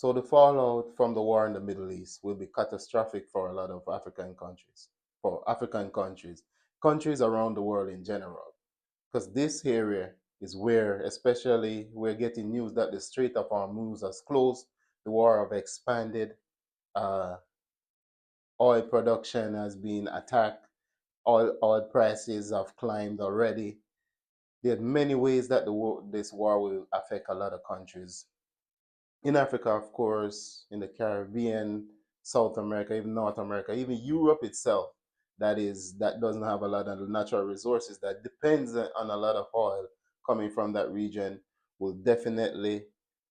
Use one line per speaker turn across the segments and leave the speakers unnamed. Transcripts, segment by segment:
So the fallout from the war in the Middle East will be catastrophic for a lot of African countries, countries around the world in general, because this area is where, especially, we're getting news that the Strait of Hormuz has closed, the war have expanded, uh, oil production has been attacked, oil prices have climbed already. There are many ways that this war will affect a lot of countries in Africa, of course, in the Caribbean, South America, even North America, even Europe itself, that doesn't have a lot of natural resources, that depends on a lot of oil coming from that region, will definitely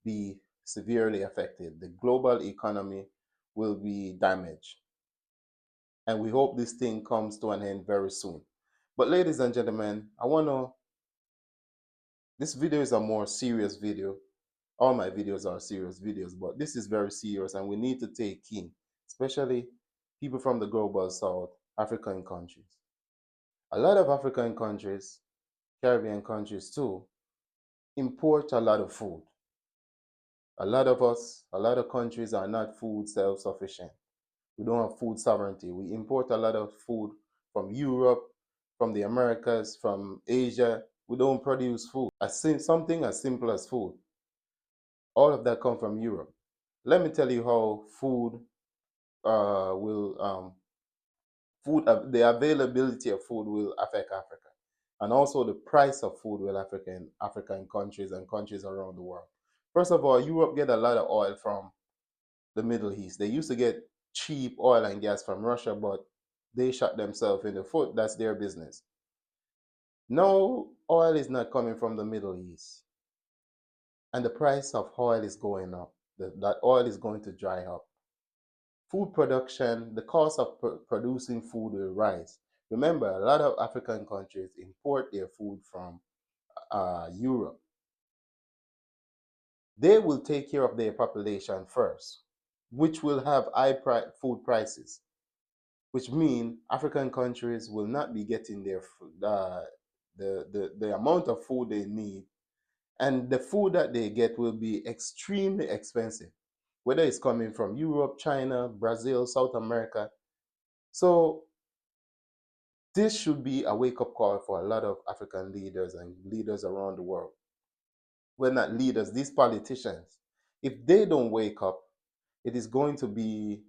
be severely affected. The global economy will be damaged. And we hope this thing comes to an end very soon. But ladies and gentlemen, this video is a more serious video. All my videos are serious videos, but this is very serious and we need to take keen, especially people from the global south, African countries. A lot of African countries, Caribbean countries too, import a lot of food. A lot of us, a lot of countries are not food self-sufficient. We don't have food sovereignty. We import a lot of food from Europe, from the Americas, from Asia. We don't produce food. Something as simple as food. All of that come from Europe. Let me tell you how will the availability of food will affect Africa, and also the price of food will affect African countries and countries around the world. First of all, Europe get a lot of oil from the Middle East. They used to get cheap oil and gas from Russia, but they shot themselves in the foot. That's their business. No, oil is not coming from the Middle East, and the price of oil is going up. That oil is going to dry up. Food production, the cost of producing food will rise. Remember, a lot of African countries import their food from Europe. They will take care of their population first, which will have food prices, which mean African countries will not be getting their the amount of food they need, and the food that they get will be extremely expensive, whether it's coming from Europe, China, Brazil, South America. So this should be a wake-up call for a lot of African leaders and leaders around the world. Well, not leaders, these politicians. If they don't wake up, it is going to be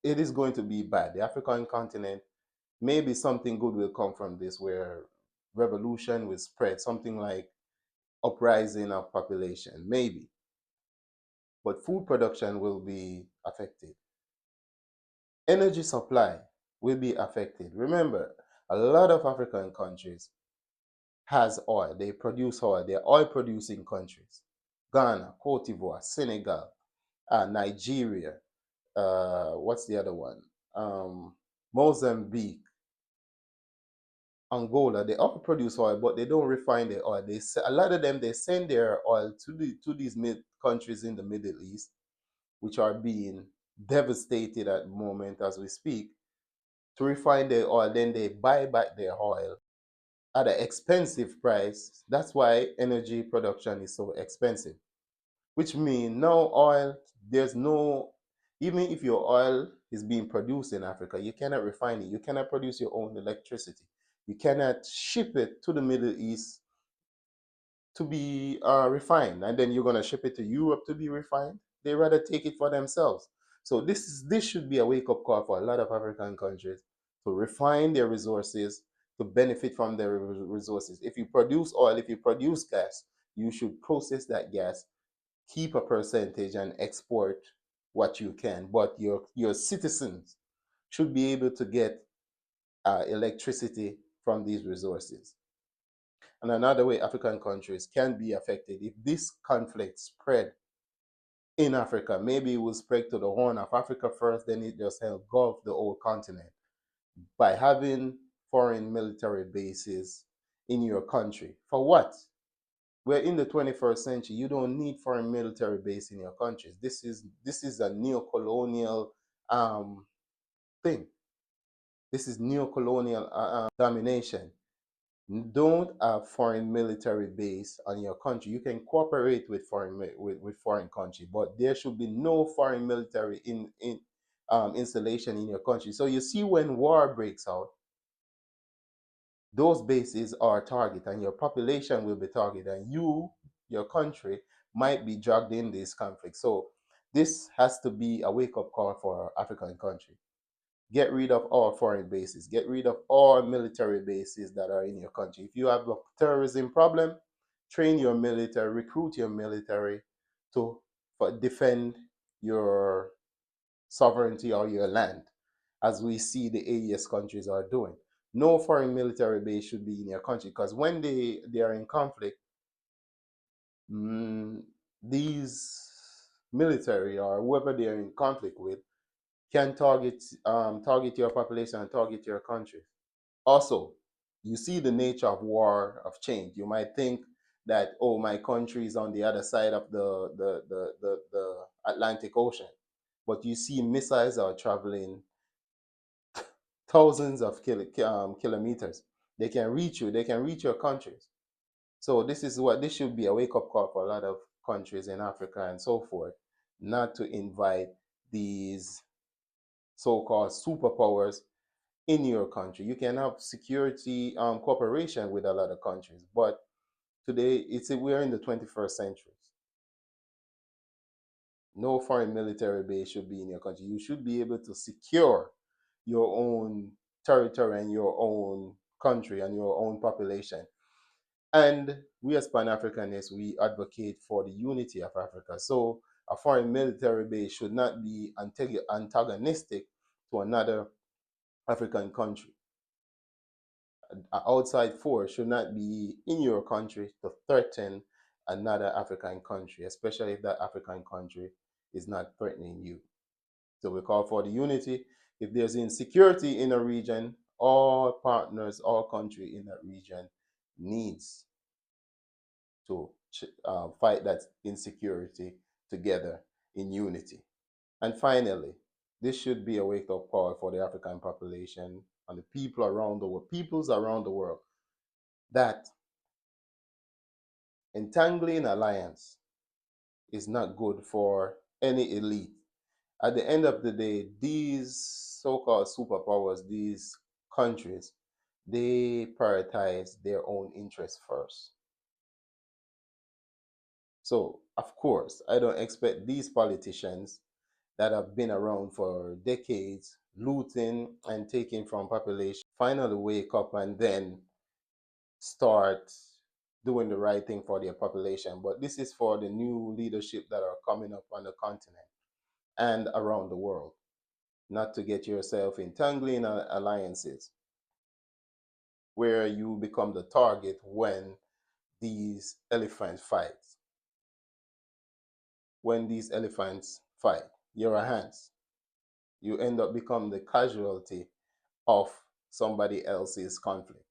it is going to be bad. The African continent, maybe something good will come from this, where revolution will spread, something like uprising of population, maybe. But food production will be affected. Energy supply will be affected. Remember, a lot of African countries has oil. They produce oil. They're oil producing countries. Ghana, Cote d'Ivoire, Senegal, Nigeria, what's the other one? Mozambique, Angola. They all produce oil, but they don't refine their oil. A lot of them, they send their oil to these countries in the Middle East, which are being devastated at the moment as we speak, to refine their oil. Then they buy back their oil at an expensive price. That's why energy production is so expensive, which means no oil, there's no, even if your oil is being produced in Africa, you cannot refine it. You cannot produce your own electricity. You cannot ship it to the Middle East to be refined, and then you're going to ship it to Europe to be refined. They rather take it for themselves. So this should be a wake up call for a lot of African countries to refine their resources, to benefit from their resources. If you produce oil, if you produce gas, you should process that gas, keep a percentage, and export what you can. But your citizens should be able to get electricity from these resources. And another way African countries can be affected, if this conflict spread in Africa, maybe it will spread to the Horn of Africa first, then it just engulf the whole continent. By having foreign military bases in your country. For what? We're in the 21st century. You don't need foreign military base in your countries. This is a neo-colonial thing. This is neo-colonial domination. Don't have foreign military base on your country. You can cooperate with with foreign country, but there should be no foreign military in installation in your country. So you see, when war breaks out, those bases are target, and your population will be target, and your country, might be dragged in this conflict. So this has to be a wake up call for African country. Get rid of all foreign bases. Get rid of all military bases that are in your country. If you have a terrorism problem, train your military, recruit your military to defend your sovereignty or your land, as we see the AES countries are doing. No foreign military base should be in your country, because when they are in conflict, mm, these military or whoever they are in conflict with can target your population and target your country. Also, you see the nature of war of change. You might think that, oh, my country is on the other side of the Atlantic Ocean, but you see missiles are traveling thousands of kilometers. They can reach you. They can reach your countries. So this should be a wake up call for a lot of countries in Africa and so forth, not to invite these so-called superpowers in your country. You can have security cooperation with a lot of countries, but today we're in the 21st century. No foreign military base should be in your country. You should be able to secure your own territory and your own country and your own population. And we as Pan Africanists, we advocate for the unity of Africa. So a foreign military base should not be antagonistic to another African country. An outside force should not be in your country to threaten another African country, especially if that African country is not threatening you. So we call for the unity. If there's insecurity in a region, all partners, all country in that region needs to fight that insecurity together in unity. And finally, this should be a wake up call for the African population and the people around the world, peoples around the world, that entangling alliance is not good for any elite. At the end of the day, these so-called superpowers, these countries, they prioritize their own interests first. So, of course, I don't expect these politicians that have been around for decades, looting and taking from population, finally wake up and then start doing the right thing for their population. But this is for the new leadership that are coming up on the continent and around the world, not to get yourself entangling in alliances where you become the target when these elephants fight. When these elephants fight, you're a hands. You end up becoming the casualty of somebody else's conflict.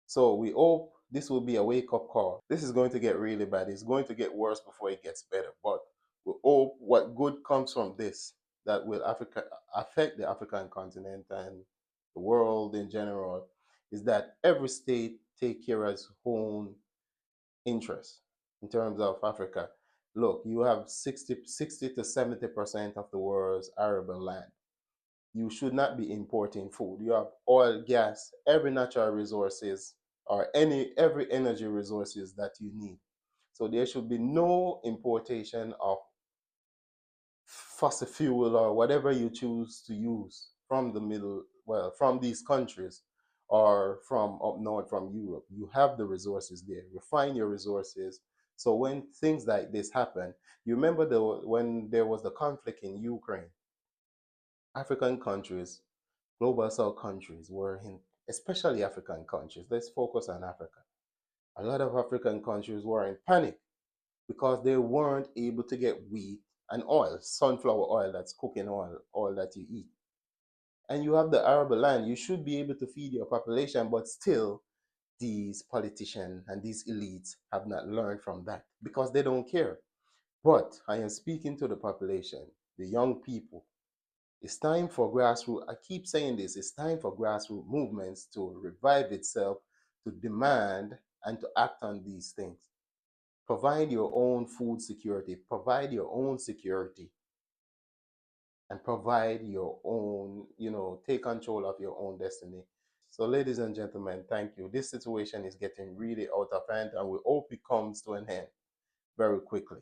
So we hope this will be a wake up call. This is going to get really bad. It's going to get worse before it gets better. But we hope what good comes from this that will affect the African continent and the world in general is that every state take care of its own interest in terms of Africa. Look, you have 60 to 70% of the world's arable land. You should not be importing food. You have oil, gas, every natural resources or every energy resources that you need. So there should be no importation of fossil fuel or whatever you choose to use from from these countries or from up north from Europe. You have the resources there. Refine your resources. So when things like this happen, you remember when there was the conflict in Ukraine, African countries, global south countries were in, especially African countries. Let's focus on Africa. A lot of African countries were in panic because they weren't able to get wheat and oil, sunflower oil, that's cooking oil that you eat. And you have the arable land. You should be able to feed your population, but still, these politicians and these elites have not learned from that because they don't care. But I am speaking to the population, the young people. It's time for grassroots. I keep saying this. It's time for grassroots movements to revive itself to demand and to act on these things. Provide your own food security, provide your own security, and provide your own, take control of your own destiny. So, ladies and gentlemen, thank you. This situation is getting really out of hand, and we hope it comes to an end very quickly.